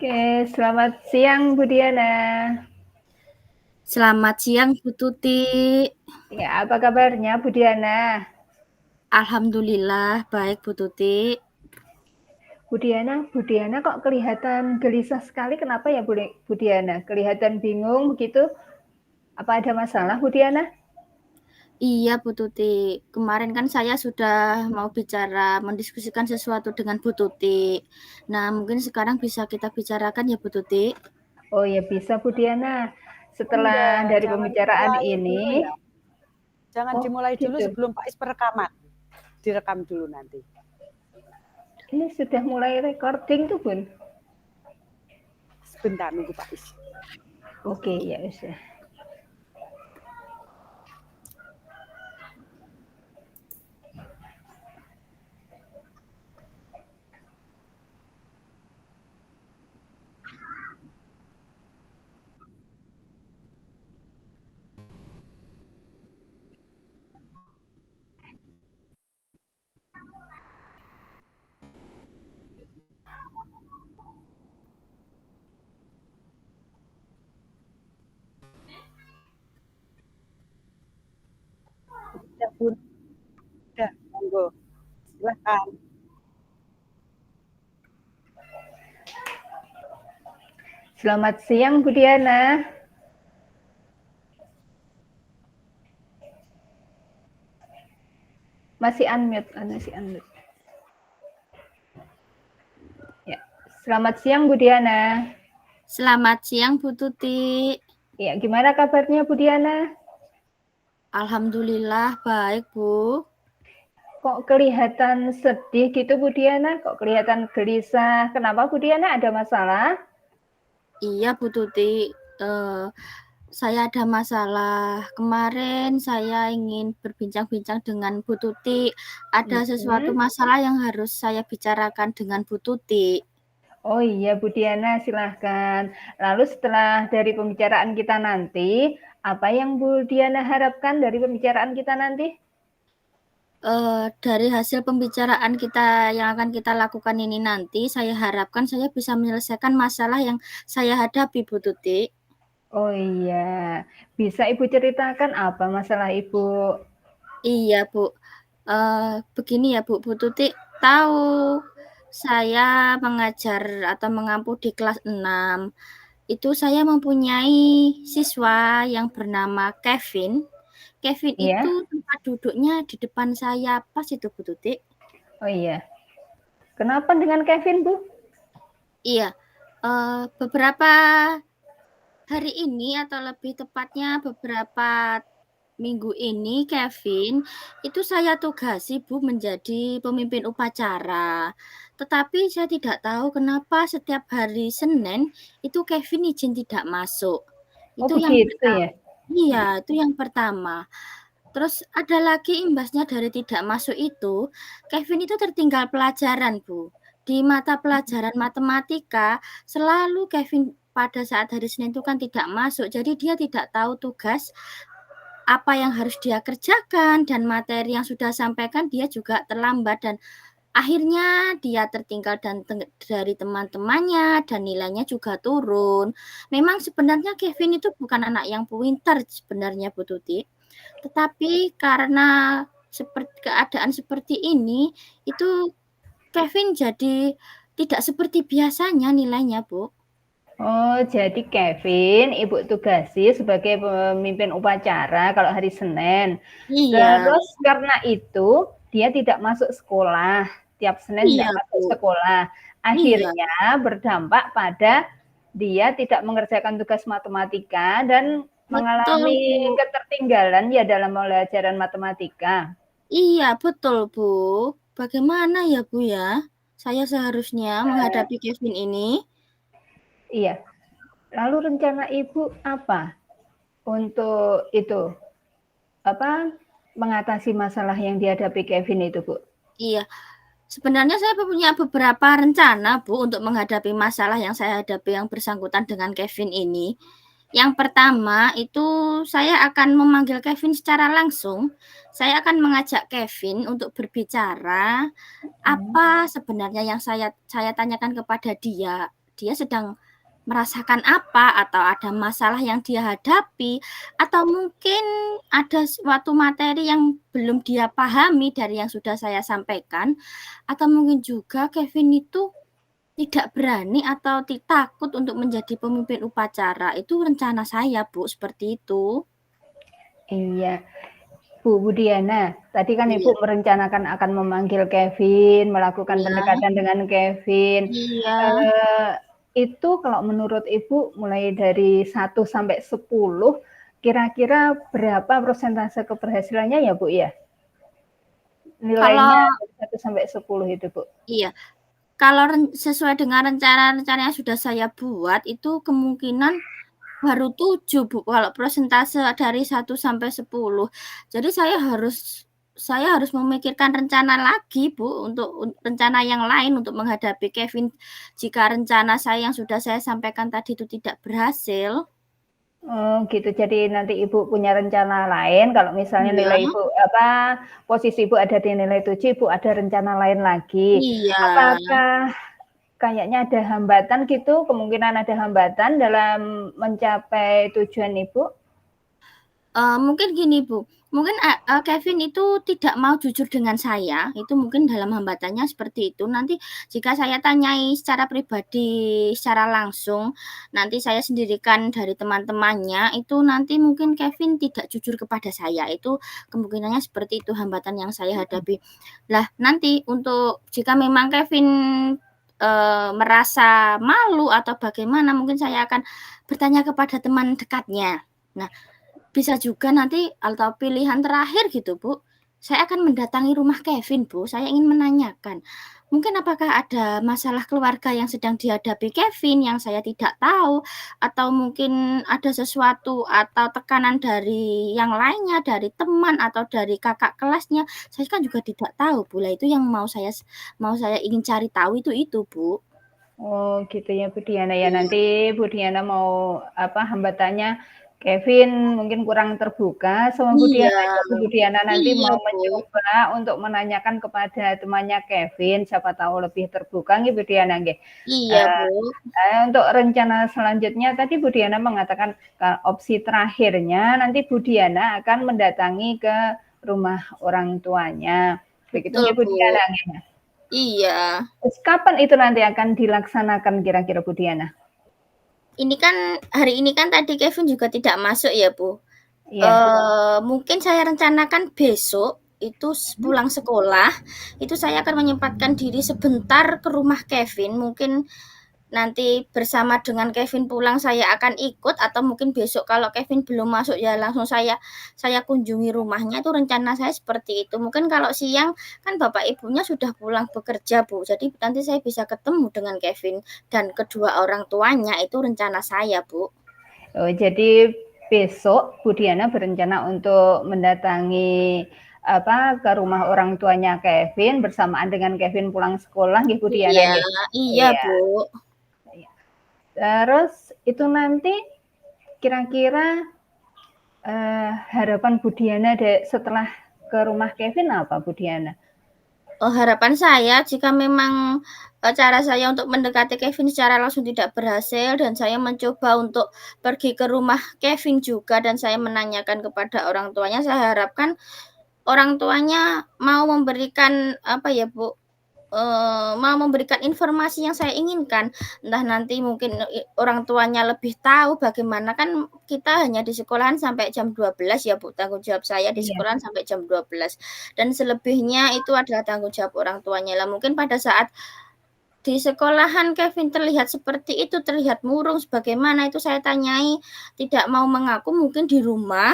Oke, selamat siang Bu Diana. Selamat siang Bu Tuti. Ya, apa kabarnya Bu Diana? Alhamdulillah baik Bu Tuti. Bu Diana kok kelihatan gelisah sekali. Kenapa ya Bu Diana? Kelihatan bingung begitu. Apa ada masalah Bu Diana? Iya Bu Tuti, kemarin kan saya sudah mau mendiskusikan sesuatu dengan Bu Tuti. Nah mungkin sekarang bisa kita bicarakan ya Bu Tuti. Oh ya bisa Bu Diana. Setelah Enggak, dari jangan pembicaraan dimulai dulu ini, ya. Jangan oh dimulai dulu gitu. sebelum Pak Is perekaman. Direkam dulu nanti. Ini sudah mulai recording tuh Bun. Sebentar nunggu Pak Is. Oke, ya sudah. Udah, Bun. Udah, monggo. Silakan. Selamat siang Bu Diana. Masih unmute. Ya. Selamat siang Bu Diana. Selamat siang Bu Tuti. Ya, gimana kabarnya Bu Diana? Alhamdulillah baik Bu. Kok kelihatan sedih gitu Bu Diana? Kok kelihatan gelisah? Kenapa Bu Diana? Ada masalah? Iya Bu Tuti, saya ada masalah. Kemarin saya ingin berbincang-bincang dengan Bu Tuti. Ada sesuatu masalah yang harus saya bicarakan dengan Bu Tuti. Oh iya Bu Diana, silahkan. Lalu setelah dari pembicaraan kita nanti, apa yang Bu Diana harapkan dari pembicaraan kita nanti? Dari hasil pembicaraan kita yang akan kita lakukan ini nanti, saya harapkan saya bisa menyelesaikan masalah yang saya hadapi, Bu Tuti. Oh iya, bisa Ibu ceritakan apa masalah Ibu? Iya, Bu. Begini ya, Bu. Bu Tuti tahu saya mengajar atau mengampu di kelas 6. Itu saya mempunyai siswa yang bernama Kevin. Kevin Iya? itu tempat duduknya di depan saya, pas itu Bu Tuti. Oh iya. Kenapa dengan Kevin, Bu? Iya, beberapa hari ini atau lebih tepatnya beberapa minggu ini Kevin itu saya tugasi Bu menjadi pemimpin upacara. Tetapi saya tidak tahu kenapa setiap hari Senin itu Kevin izin tidak masuk. Oh Itu yang begitu pertama. ya? Iya, itu yang pertama. Terus ada lagi imbasnya dari tidak masuk itu, Kevin itu tertinggal pelajaran, Bu. Di mata pelajaran matematika, selalu Kevin pada saat hari Senin itu kan tidak masuk. Jadi dia tidak tahu tugas apa yang harus dia kerjakan dan materi yang sudah sampaikan dia juga terlambat dan akhirnya dia tertinggal dari teman-temannya dan nilainya juga turun. Memang sebenarnya Kevin itu bukan anak yang pintar sebenarnya Bu Tuti. Tetapi karena keadaan seperti ini itu Kevin jadi tidak seperti biasanya nilainya, Bu. Oh, jadi Kevin Ibu tugasi sebagai pemimpin upacara kalau hari Senin. Iya. Terus karena itu dia tidak masuk sekolah. Tiap Senin Iya, tidak masuk Bu. sekolah. Iya. Akhirnya berdampak pada dia tidak mengerjakan tugas matematika dan Betul, mengalami Bu. ketertinggalan ya dalam pelajaran matematika. Iya, betul, Bu. Bagaimana ya, Bu ya? Saya seharusnya menghadapi Kevin ini. Iya. Lalu rencana Ibu apa untuk itu? Apa mengatasi masalah yang dihadapi Kevin itu, Bu? Iya. Sebenarnya saya punya beberapa rencana, Bu, untuk menghadapi masalah yang saya hadapi yang bersangkutan dengan Kevin ini. Yang pertama itu saya akan memanggil Kevin secara langsung. Saya akan mengajak Kevin untuk berbicara apa sebenarnya yang saya tanyakan kepada dia dia sedang merasakan apa, atau ada masalah yang dia hadapi, atau mungkin ada suatu materi yang belum dia pahami dari yang sudah saya sampaikan, atau mungkin juga Kevin itu tidak berani atau takut untuk menjadi pemimpin upacara. Itu rencana saya, Bu, seperti itu. Iya. Bu Budiana, tadi kan Iya. Ibu merencanakan akan memanggil Kevin, melakukan Iya. pendekatan dengan Kevin. Iya. Itu kalau menurut Ibu mulai dari 1 sampai 10, kira-kira berapa persentase keberhasilannya ya, Bu, ya? Nilainya dari 1 sampai 10 itu, Bu. Iya. Kalau sesuai dengan rencana-rencana yang sudah saya buat, itu kemungkinan baru 7, Bu, kalau persentase dari 1 sampai 10. Jadi saya harus memikirkan rencana lagi, Bu, untuk rencana yang lain untuk menghadapi Kevin jika rencana saya yang sudah saya sampaikan tadi itu tidak berhasil. Oh, gitu. Jadi nanti Ibu punya rencana lain, kalau misalnya Iya. nilai Ibu posisi Ibu ada di nilai 7, Ibu ada rencana lain lagi. Iya. Apakah kayaknya ada hambatan gitu, kemungkinan ada hambatan dalam mencapai tujuan Ibu? Mungkin gini, Bu, mungkin Kevin itu tidak mau jujur dengan saya, itu mungkin dalam hambatannya seperti itu. Nanti jika saya tanyai secara pribadi, secara langsung, nanti saya sendirikan dari teman-temannya, itu nanti mungkin Kevin tidak jujur kepada saya. Itu kemungkinannya seperti itu hambatan yang saya hadapi. Lah, nanti untuk jika memang Kevin merasa malu atau bagaimana, mungkin saya akan bertanya kepada teman dekatnya. Nah, bisa juga nanti atau pilihan terakhir gitu, Bu, saya akan mendatangi rumah Kevin, Bu. Saya ingin menanyakan, mungkin apakah ada masalah keluarga yang sedang dihadapi Kevin yang saya tidak tahu, atau mungkin ada sesuatu atau tekanan dari yang lainnya, dari teman atau dari kakak kelasnya. Saya kan juga tidak tahu, Bu. Lah itu yang mau saya ingin cari tahu itu, Bu. Oh, gitu ya, Bu Diana ya. Iya. Nanti Bu Diana mau hambatannya Kevin mungkin kurang terbuka sama Bu Iya. Diana. Bu Diana nanti Iya, mau Bu. mencoba untuk menanyakan kepada temannya Kevin, siapa tahu lebih terbuka nggih Bu Diana nggih. Iya, Bu. Untuk rencana selanjutnya tadi Bu Diana mengatakan opsi terakhirnya nanti Bu Diana akan mendatangi ke rumah orang tuanya. Begitu Betul, ya Bu Bu. Diana nggih. Iya. Terus kapan itu nanti akan dilaksanakan kira-kira Bu Diana? Ini kan hari ini kan tadi Kevin juga tidak masuk ya, Bu. Iya. Mungkin saya rencanakan besok itu pulang sekolah, itu saya akan menyempatkan diri sebentar ke rumah Kevin, mungkin nanti bersama dengan Kevin pulang saya akan ikut, atau mungkin besok kalau Kevin belum masuk ya langsung saya kunjungi rumahnya, itu rencana saya seperti itu. Mungkin kalau siang kan bapak ibunya sudah pulang bekerja, Bu, jadi nanti saya bisa ketemu dengan Kevin dan kedua orang tuanya, itu rencana saya, Bu. Oh, jadi besok Bu Diana berencana untuk mendatangi ke rumah orang tuanya Kevin bersamaan dengan Kevin pulang sekolah nggih Bu Diana Iya, nggih. iya, Bu. Terus itu nanti kira-kira harapan Bu Diana setelah ke rumah Kevin apa Bu Diana? Oh, harapan saya jika memang cara saya untuk mendekati Kevin secara langsung tidak berhasil dan saya mencoba untuk pergi ke rumah Kevin juga dan saya menanyakan kepada orang tuanya, saya harapkan orang tuanya mau memberikan apa ya, Bu, mau memberikan informasi yang saya inginkan. Entah nanti mungkin orang tuanya lebih tahu bagaimana, kan kita hanya di sekolahan sampai jam 12 ya, Bu, tanggung jawab saya di Iya. sekolahan sampai jam 12 dan selebihnya itu adalah tanggung jawab orang tuanya. Lah mungkin pada saat di sekolahan Kevin terlihat seperti itu, terlihat murung sebagaimana itu saya tanyai, tidak mau mengaku, mungkin di rumah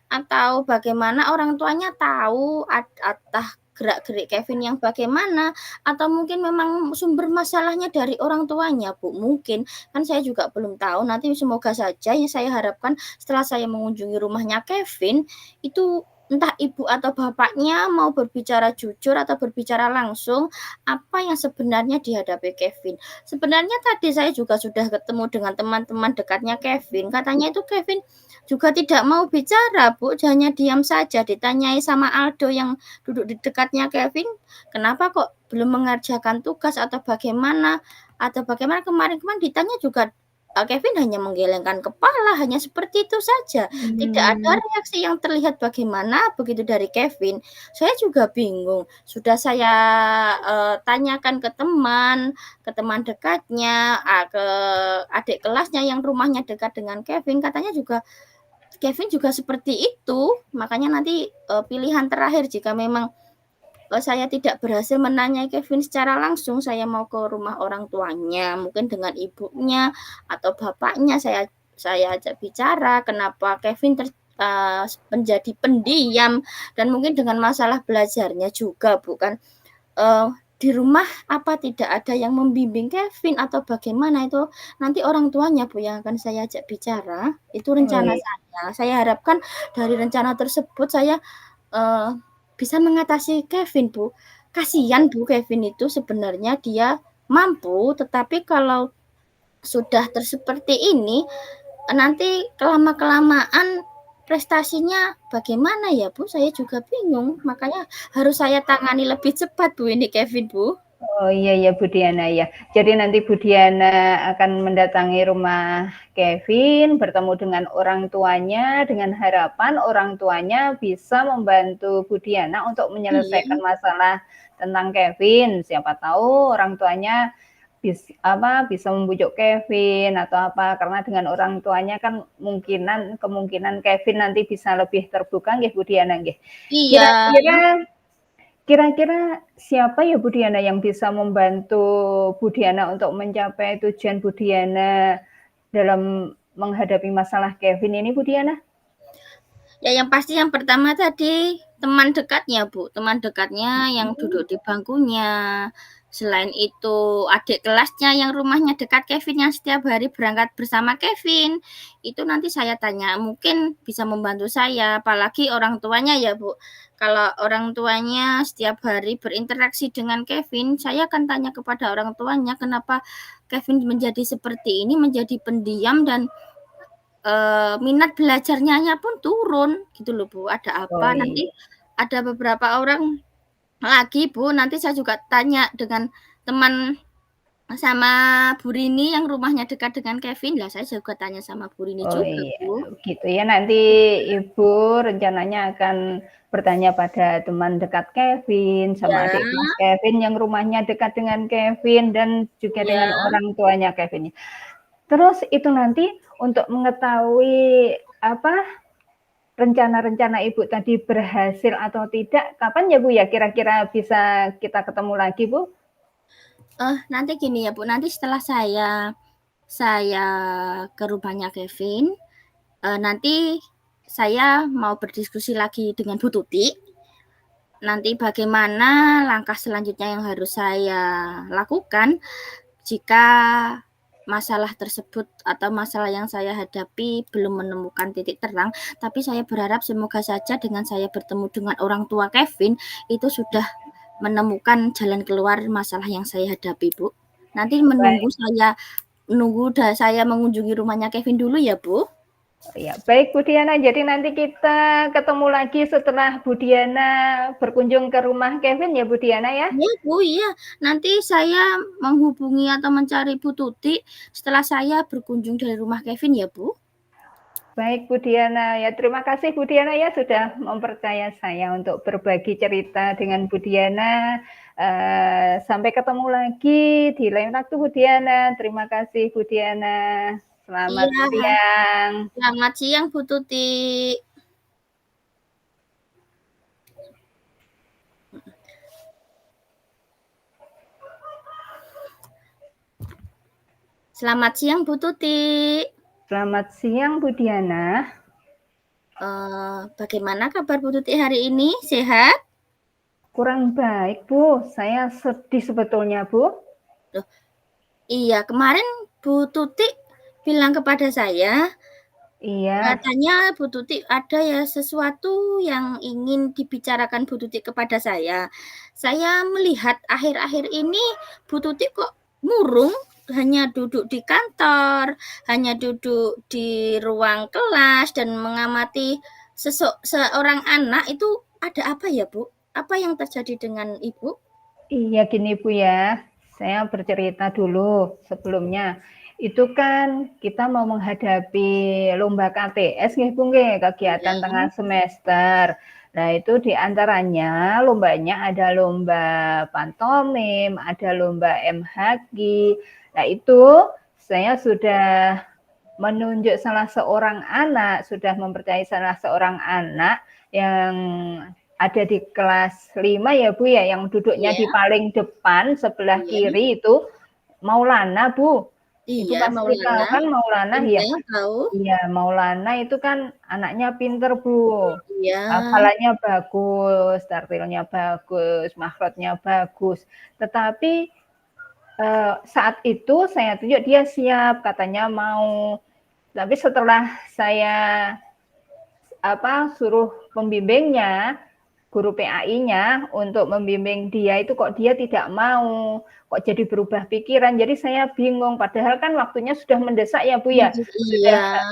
atau bagaimana orang tuanya tahu atau gerak-gerik Kevin yang bagaimana, atau mungkin memang sumber masalahnya dari orang tuanya, Bu, mungkin. Kan saya juga belum tahu, nanti semoga saja yang saya harapkan setelah saya mengunjungi rumahnya Kevin, itu entah ibu atau bapaknya mau berbicara jujur atau berbicara langsung apa yang sebenarnya dihadapi Kevin. Sebenarnya tadi saya juga sudah ketemu dengan teman-teman dekatnya Kevin. Katanya itu Kevin juga tidak mau bicara, Bu, hanya diam saja. Ditanyai sama Aldo yang duduk di dekatnya Kevin, kenapa kok belum mengerjakan tugas atau bagaimana? Atau bagaimana kemarin-kemarin ditanya juga Kevin hanya menggelengkan kepala, hanya seperti itu saja. Tidak ada reaksi yang terlihat bagaimana begitu dari Kevin. Saya juga bingung. Sudah saya tanyakan ke teman dekatnya, ke adik kelasnya yang rumahnya dekat dengan Kevin, katanya juga Kevin juga seperti itu. Makanya nanti pilihan terakhir jika memang saya tidak berhasil menanyai Kevin secara langsung, saya mau ke rumah orang tuanya, mungkin dengan ibunya atau bapaknya saya ajak bicara kenapa Kevin menjadi pendiam dan mungkin dengan masalah belajarnya juga, bukan di rumah apa tidak ada yang membimbing Kevin atau bagaimana, itu nanti orang tuanya, Bu, yang akan saya ajak bicara. Itu rencana saya. Saya harapkan dari rencana tersebut saya bisa mengatasi Kevin, Bu. Kasihan, Bu, Kevin itu sebenarnya dia mampu, tetapi kalau sudah seperti ini, nanti kelama-kelamaan prestasinya bagaimana ya, Bu? Saya juga bingung. Makanya harus saya tangani lebih cepat, Bu, ini Kevin, Bu. Oh iya Bu Diana ya. Jadi nanti Bu Diana akan mendatangi rumah Kevin, bertemu dengan orang tuanya dengan harapan orang tuanya bisa membantu Bu Diana untuk menyelesaikan masalah tentang Kevin. Siapa tahu orang tuanya bisa membujuk Kevin atau apa, karena dengan orang tuanya kan kemungkinan Kevin nanti bisa lebih terbuka nggih Bu Diana nggih. Iya. Kira-kira siapa ya Bu Diana yang bisa membantu Bu Diana untuk mencapai tujuan Bu Diana dalam menghadapi masalah Kevin ini, Bu Diana? Ya yang pasti yang pertama tadi teman dekatnya, Bu. Teman dekatnya yang duduk di bangkunya. Selain itu adik kelasnya yang rumahnya dekat Kevin yang setiap hari berangkat bersama Kevin. Itu nanti saya tanya, mungkin bisa membantu saya, apalagi orang tuanya ya, Bu. Kalau orang tuanya setiap hari berinteraksi dengan Kevin, saya akan tanya kepada orang tuanya kenapa Kevin menjadi seperti ini, menjadi pendiam dan minat belajarnya pun turun gitu loh, Bu. Ada apa? Nanti ada beberapa orang lagi, Bu, nanti saya juga tanya dengan teman sama Bu Rini yang rumahnya dekat dengan Kevin. Lah saya juga tanya sama Bu Rini juga, Bu. Gitu ya. Nanti Ibu rencananya akan bertanya pada teman dekat Kevin sama adik kelas Kevin yang rumahnya dekat dengan Kevin dan juga dengan orang tuanya Kevin. Terus itu nanti untuk mengetahui rencana-rencana Ibu tadi berhasil atau tidak, kapan ya Bu ya kira-kira bisa kita ketemu lagi, Bu? Nanti gini ya, Bu, nanti setelah saya ke rumahnya Kevin, nanti saya mau berdiskusi lagi dengan Bu Tuti. Nanti bagaimana langkah selanjutnya yang harus saya lakukan jika masalah tersebut atau masalah yang saya hadapi belum menemukan titik terang, tapi saya berharap semoga saja dengan saya bertemu dengan orang tua Kevin itu sudah menemukan jalan keluar masalah yang saya hadapi, Bu. Nanti menunggu saya mengunjungi rumahnya Kevin dulu ya, Bu. Ya, baik Bu Diana. Jadi nanti kita ketemu lagi setelah Bu Diana berkunjung ke rumah Kevin ya Bu Diana ya? Iya, Bu, iya. Nanti saya menghubungi atau mencari Bu Tuti setelah saya berkunjung dari rumah Kevin ya, Bu. Baik Bu Diana, ya terima kasih Bu Diana ya sudah mempercaya saya untuk berbagi cerita dengan Bu Diana. Sampai ketemu lagi di lain waktu Bu Diana. Terima kasih Bu Diana. Selamat siang. Selamat siang Bu Tuti. Selamat siang Bu Tuti. Selamat siang Bu Diana. Bagaimana kabar Bu Tuti hari ini? Sehat? Kurang baik Bu, saya sedih sebetulnya Bu. Iya, kemarin Bu Tuti bilang kepada saya Iya. Katanya Bu Tuti ada ya sesuatu yang ingin dibicarakan Bu Tuti kepada saya. Saya melihat akhir-akhir ini Bu Tuti kok murung, hanya duduk di kantor, hanya duduk di ruang kelas dan mengamati seorang anak itu ada apa ya Bu? Apa yang terjadi dengan Ibu? Iya gini Bu ya, saya bercerita dulu sebelumnya. Itu kan kita mau menghadapi lomba KTS nih Bu nggih, kegiatan tengah semester. Nah itu diantaranya lombanya ada lomba pantomim, ada lomba MHQ. Nah itu saya sudah menunjuk salah seorang anak, sudah mempercayai salah seorang anak yang ada di kelas 5 ya Bu ya, yang duduknya di paling depan sebelah kiri itu Maulana Bu. Ibu Iya, pasti tahu Maulana. kan Maulana ya? Iya, tahu. Iya, Maulana itu kan anaknya pinter Bu. Iya. Hafalannya bagus, tartilnya bagus, makhrajnya bagus. Tetapi saat itu saya tunjuk dia siap, katanya mau. Tapi setelah saya suruh pembimbingnya, guru PAI-nya untuk membimbing dia itu kok dia tidak mau, kok jadi berubah pikiran. Jadi saya bingung, padahal kan waktunya sudah mendesak ya Bu ya, Iya.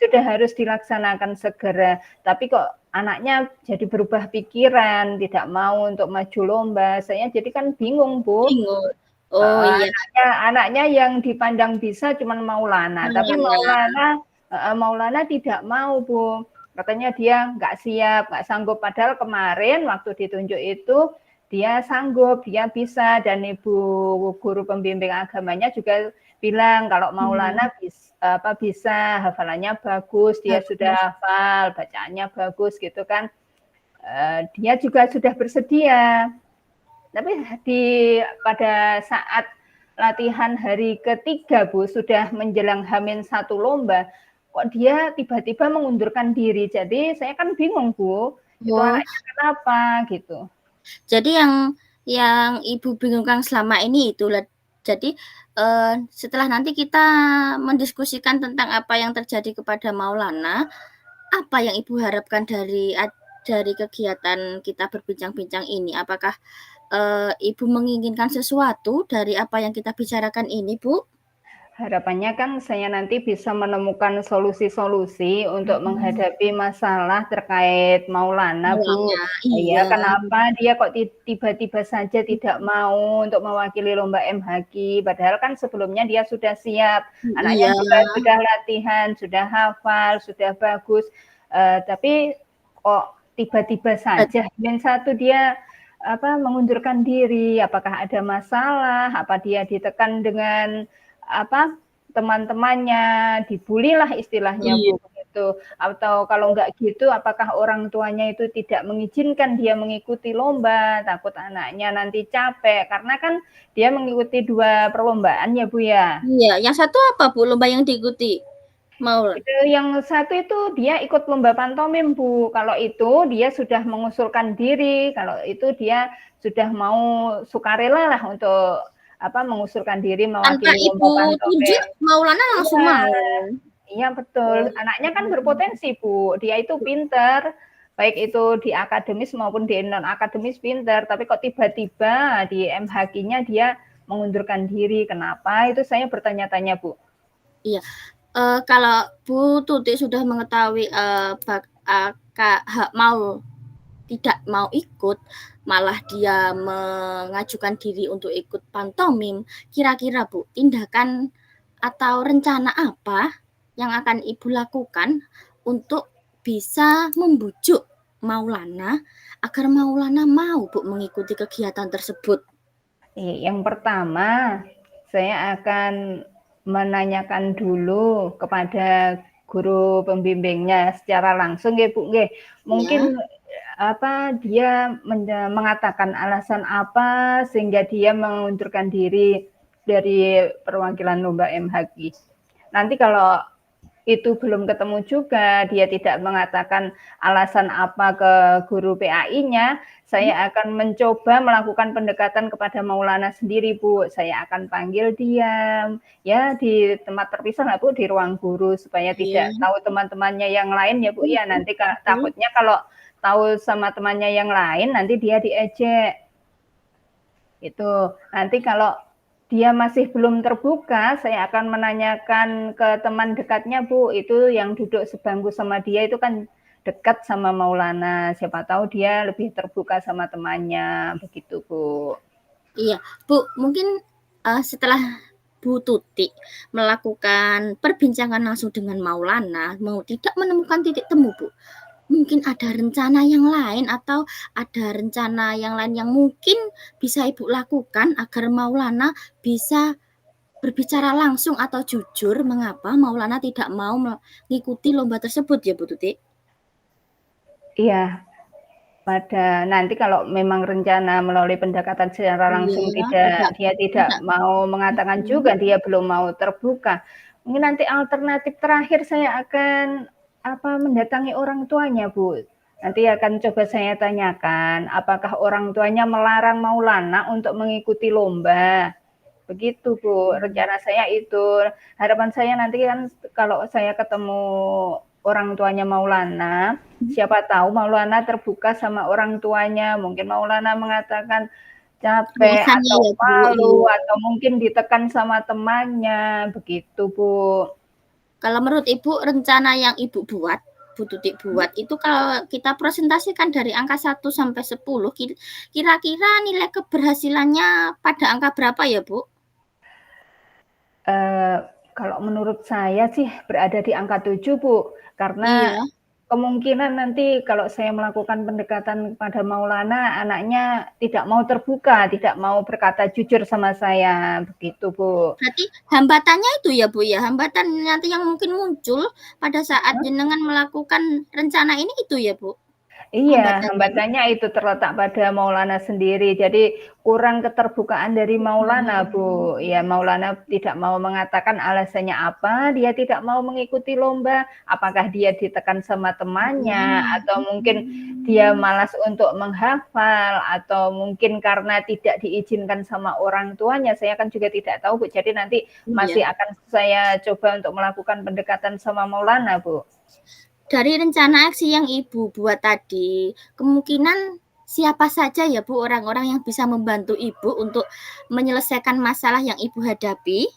sudah harus dilaksanakan segera. Tapi kok anaknya jadi berubah pikiran, tidak mau untuk maju lomba. Saya jadi kan bingung Bu. Bingung. Oh iya. Anaknya yang dipandang bisa cuma Maulana, tapi Maulana tidak mau Bu. Katanya dia nggak siap, nggak sanggup. Padahal kemarin waktu ditunjuk itu dia sanggup, dia bisa. Dan Ibu guru pembimbing agamanya juga bilang kalau Maulana bisa, hafalannya bagus, dia sudah hafal, bacaannya bagus gitu kan. Dia juga sudah bersedia. Tapi pada saat latihan hari ketiga Bu, sudah menjelang H-1 lomba, kok dia tiba-tiba mengundurkan diri. Jadi saya kan bingung Bu, itu anaknya kenapa gitu. Jadi yang Ibu bingungkan selama ini itulah. Jadi setelah nanti kita mendiskusikan tentang apa yang terjadi kepada Maulana, apa yang Ibu harapkan dari kegiatan kita berbincang-bincang ini? Apakah Ibu menginginkan sesuatu dari apa yang kita bicarakan ini, Bu? Harapannya kan saya nanti bisa menemukan solusi-solusi untuk menghadapi masalah terkait Maulana, Bu. Iya. Kenapa dia kok tiba-tiba saja tidak mau untuk mewakili lomba MHQ, padahal kan sebelumnya dia sudah siap, anaknya juga sudah latihan, sudah hafal, sudah bagus, tapi kok tiba-tiba saja H-1 dia mengundurkan diri. Apakah ada masalah? Apa dia ditekan dengan teman-temannya, dibully lah istilahnya Bu begitu. Atau kalau enggak gitu, apakah orang tuanya itu tidak mengizinkan dia mengikuti lomba, takut anaknya nanti capek, karena kan dia mengikuti 2 perlombaan ya Bu ya. Iya, yang satu apa Bu lomba yang diikuti? Yang satu itu dia ikut lomba pantomim Bu. Kalau itu dia sudah mengusulkan diri, kalau itu dia sudah mau sukarela lah untuk mengusulkan diri mewakili lomba pantomim. Tunjuk Maulana langsung mau. Iya betul. Anaknya kan berpotensi Bu. Dia itu pinter, baik itu di akademis maupun di non akademis pinter. Tapi kok tiba-tiba di MHQ-nya dia mengundurkan diri. Kenapa? Itu saya bertanya-tanya Bu. Iya. Kalau Bu Tuti sudah mengetahui tidak mau ikut, malah dia mengajukan diri untuk ikut pantomim, kira-kira Bu, tindakan atau rencana apa yang akan Ibu lakukan untuk bisa membujuk Maulana agar Maulana mau Bu mengikuti kegiatan tersebut? Yang pertama, saya akan menanyakan dulu kepada guru pembimbingnya secara langsung ya Bu nggih. Mungkin dia mengatakan alasan apa sehingga dia mengundurkan diri dari perwakilan lomba MHQ. Nanti kalau itu belum ketemu juga, dia tidak mengatakan alasan apa ke guru PAI-nya, saya akan mencoba melakukan pendekatan kepada Maulana sendiri, Bu. Saya akan panggil diam, ya di tempat terpisah lah, Bu, di ruang guru supaya Iya. tidak tahu teman-temannya yang lain ya, Bu, ya. Nanti takutnya kalau tahu sama temannya yang lain, nanti dia diejek. Itu. Nanti kalau dia masih belum terbuka, saya akan menanyakan ke teman dekatnya, Bu. Itu yang duduk sebangku sama dia itu kan dekat sama Maulana. Siapa tahu dia lebih terbuka sama temannya, begitu, Bu. Iya, Bu, mungkin setelah Bu Tuti melakukan perbincangan langsung dengan Maulana, mau tidak menemukan titik temu, Bu. Mungkin ada rencana yang lain atau ada rencana yang lain yang mungkin bisa Ibu lakukan agar Maulana bisa berbicara langsung atau jujur mengapa Maulana tidak mau mengikuti lomba tersebut ya, Bu Tuti? Iya. Nanti kalau memang rencana melalui pendekatan secara langsung dia tidak mau mengatakan juga, dia belum mau terbuka. Mungkin nanti alternatif terakhir saya akan mendatangi orang tuanya, Bu. Nanti akan coba saya tanyakan, apakah orang tuanya melarang Maulana untuk mengikuti lomba. Begitu, Bu. Rencana saya itu. Harapan saya nanti kan kalau saya ketemu orang tuanya Maulana, siapa tahu Maulana terbuka sama orang tuanya. Mungkin Maulana mengatakan capek atau malu atau mungkin ditekan sama temannya. Begitu, Bu. Kalau menurut Ibu, rencana yang Ibu buat, Bu Tuti buat, itu kalau kita presentasikan dari angka 1 sampai 10, kira-kira nilai keberhasilannya pada angka berapa ya, Bu? Kalau menurut saya sih berada di angka 7, Bu. Karena kemungkinan nanti kalau saya melakukan pendekatan kepada Maulana, anaknya tidak mau terbuka, tidak mau berkata jujur sama saya, begitu, Bu. Berarti hambatannya itu ya, Bu, ya? Hambatan nanti yang mungkin muncul pada saat jenengan melakukan rencana ini itu ya, Bu? Iya, hambatannya itu terletak pada Maulana sendiri. Jadi kurang keterbukaan dari Maulana, Bu. Ya, Maulana tidak mau mengatakan alasannya apa, dia tidak mau mengikuti lomba, apakah dia ditekan sama temannya, atau mungkin dia malas untuk menghafal, atau mungkin karena tidak diizinkan sama orang tuanya, saya kan juga tidak tahu, Bu. Jadi nanti masih akan saya coba untuk melakukan pendekatan sama Maulana, Bu. Dari rencana aksi yang Ibu buat tadi, kemungkinan siapa saja ya, Bu, orang-orang yang bisa membantu Ibu untuk menyelesaikan masalah yang Ibu hadapi?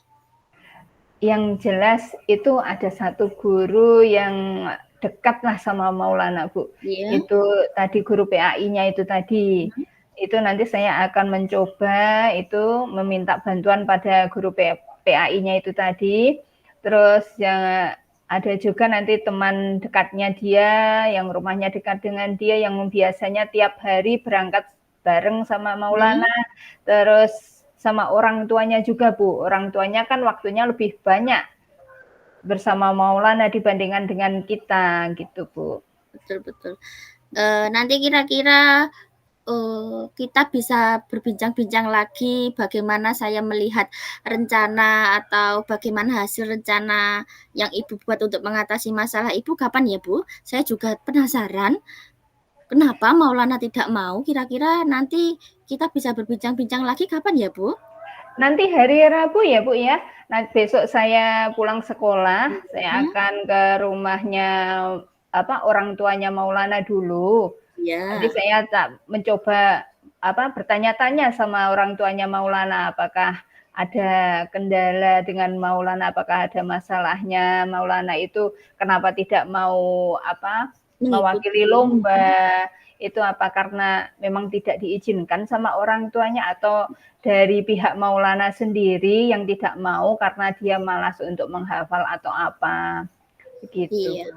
Yang jelas itu ada satu guru yang dekat lah sama Maulana, Bu. Itu tadi guru PAI-nya itu tadi. Itu nanti saya akan mencoba itu meminta bantuan pada guru PAI-nya itu tadi. Terus yang ada juga nanti teman dekatnya dia, yang rumahnya dekat dengan dia, yang biasanya tiap hari berangkat bareng sama Maulana. Terus sama orang tuanya juga, Bu. Orang tuanya kan waktunya lebih banyak bersama Maulana dibandingkan dengan kita, gitu, Bu. Betul. Nanti kira-kira kita bisa berbincang-bincang lagi bagaimana saya melihat rencana atau bagaimana hasil rencana yang Ibu buat untuk mengatasi masalah Ibu kapan ya, Bu? Saya juga penasaran kenapa Maulana tidak mau. Kira-kira nanti kita bisa berbincang-bincang lagi kapan ya, Bu? Nanti hari Rabu ya, Bu, ya. Nah, besok saya pulang sekolah, saya akan ke rumahnya orang tuanya Maulana dulu. Nanti saya mencoba bertanya-tanya sama orang tuanya Maulana, apakah ada kendala dengan Maulana, apakah ada masalahnya Maulana itu kenapa tidak mau mewakili lomba, itu apa karena memang tidak diizinkan sama orang tuanya atau dari pihak Maulana sendiri yang tidak mau karena dia malas untuk menghafal atau apa, begitu.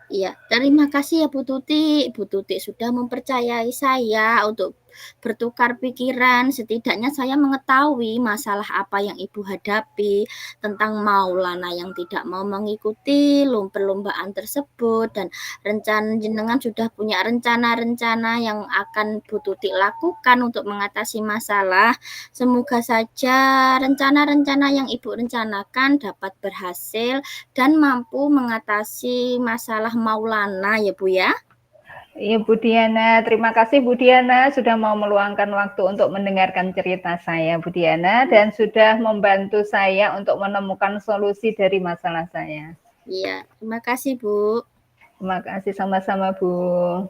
Iya, terima kasih ya Bu Tuti. Bu Tuti sudah mempercayai saya untuk bertukar pikiran. Setidaknya saya mengetahui masalah apa yang Ibu hadapi, tentang Maulana yang tidak mau mengikuti perlombaan tersebut, dan rencana jenengan sudah punya rencana-rencana yang akan Bu Tuti lakukan untuk mengatasi masalah. Semoga saja rencana-rencana yang Ibu rencanakan dapat berhasil dan mampu mengatasi masalah Maulana ya Bu ya. Iya Bu Diana, terima kasih Bu Diana sudah mau meluangkan waktu untuk mendengarkan cerita saya Bu Diana dan sudah membantu saya untuk menemukan solusi dari masalah saya. Iya, terima kasih Bu. Terima kasih sama-sama Bu.